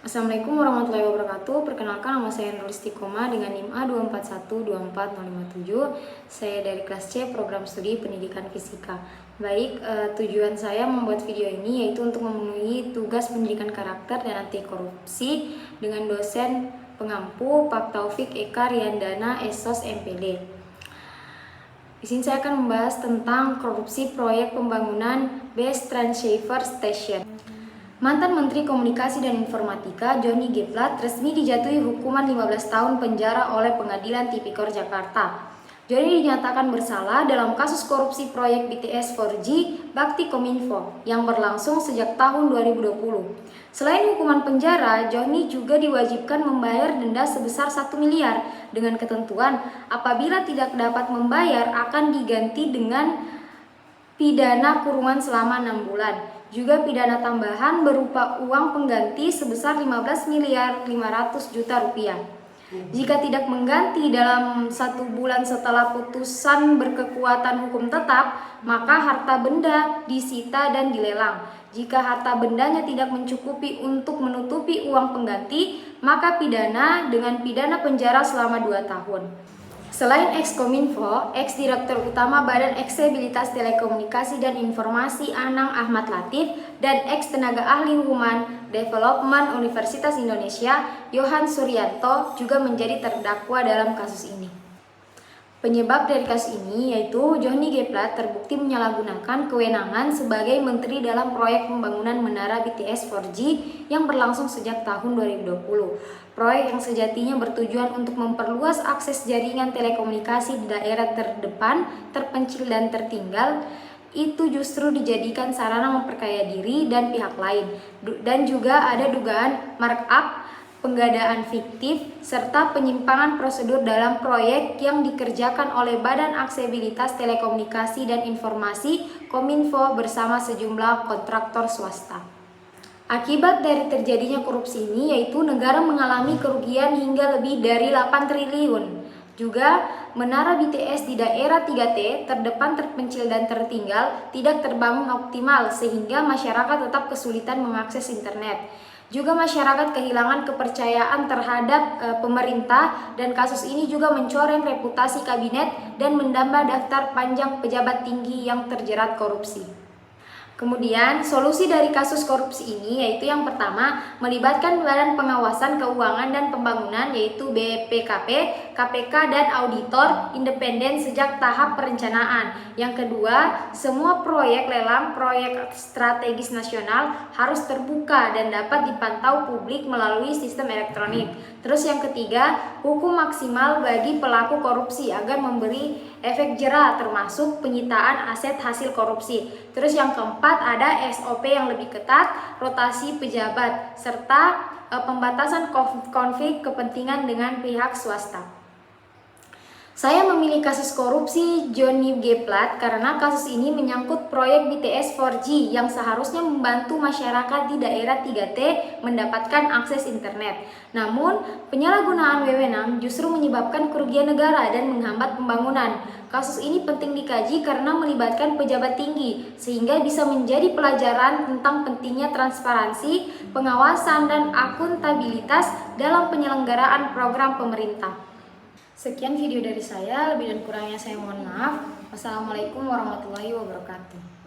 Assalamualaikum warahmatullahi wabarakatuh. Perkenalkan, nama saya Nurul Istiqomah dengan NIM A2412457. Saya dari kelas C Program Studi Pendidikan Fisika. Baik, tujuan saya membuat video ini yaitu untuk memenuhi tugas pendidikan karakter dan anti korupsi dengan dosen pengampu Pak Taufik Eka Riandana Esos MPD. Di sini saya akan membahas tentang korupsi proyek pembangunan Base Transceiver Station. Mantan Menteri Komunikasi dan Informatika Johnny G. Plate resmi dijatuhi hukuman 15 tahun penjara oleh Pengadilan Tipikor Jakarta. Johnny dinyatakan bersalah dalam kasus korupsi proyek BTS 4G Bakti Kominfo yang berlangsung sejak tahun 2020. Selain hukuman penjara, Johnny juga diwajibkan membayar denda sebesar 1 miliar dengan ketentuan apabila tidak dapat membayar akan diganti dengan pidana kurungan selama 6 bulan. Juga pidana tambahan berupa uang pengganti sebesar 15 miliar 500 juta rupiah. Jika tidak mengganti dalam 1 bulan setelah putusan berkekuatan hukum tetap, maka harta benda disita dan dilelang. Jika harta bendanya tidak mencukupi untuk menutupi uang pengganti, maka pidana dengan pidana penjara selama 2 tahun. Selain ex-Kominfo, ex-Direktur Utama Badan Aksesibilitas Telekomunikasi dan Informasi Anang Ahmad Latif, dan ex-Tenaga Ahli Human Development Universitas Indonesia Yohan Suryanto juga menjadi terdakwa dalam kasus ini. Penyebab dari kasus ini yaitu Johnny G. Plate terbukti menyalahgunakan kewenangan sebagai menteri dalam proyek pembangunan menara BTS 4G yang berlangsung sejak tahun 2020. Proyek yang sejatinya bertujuan untuk memperluas akses jaringan telekomunikasi di daerah terdepan, terpencil dan tertinggal, itu justru dijadikan sarana memperkaya diri dan pihak lain. Dan juga ada dugaan markup, penggadaan fiktif, serta penyimpangan prosedur dalam proyek yang dikerjakan oleh Badan Aksesibilitas Telekomunikasi dan Informasi Kominfo bersama sejumlah kontraktor swasta. Akibat dari terjadinya korupsi ini yaitu negara mengalami kerugian hingga lebih dari 8 triliun. Juga menara BTS di daerah 3T terdepan, terpencil dan tertinggal tidak terbangun optimal sehingga masyarakat tetap kesulitan mengakses internet. Juga masyarakat kehilangan kepercayaan terhadap pemerintah dan kasus ini juga mencoreng reputasi kabinet dan menambah daftar panjang pejabat tinggi yang terjerat korupsi. Kemudian solusi dari kasus korupsi ini yaitu yang pertama melibatkan Badan Pengawasan Keuangan dan Pembangunan yaitu BPKP, KPK dan auditor independen sejak tahap perencanaan. Yang kedua, semua proyek lelang proyek strategis nasional harus terbuka dan dapat dipantau publik melalui sistem elektronik. Terus yang ketiga, hukum maksimal bagi pelaku korupsi agar memberi efek jera termasuk penyitaan aset hasil korupsi. Terus yang keempat, ada SOP yang lebih ketat, rotasi pejabat, serta pembatasan konflik kepentingan dengan pihak swasta. Saya memilih kasus korupsi Johnny G. Plate karena kasus ini menyangkut proyek BTS 4G yang seharusnya membantu masyarakat di daerah 3T mendapatkan akses internet. Namun, penyalahgunaan wewenang justru menyebabkan kerugian negara dan menghambat pembangunan. Kasus ini penting dikaji karena melibatkan pejabat tinggi, sehingga bisa menjadi pelajaran tentang pentingnya transparansi, pengawasan, dan akuntabilitas dalam penyelenggaraan program pemerintah. Sekian video dari saya, lebih dan kurangnya saya mohon maaf. Wassalamualaikum warahmatullahi wabarakatuh.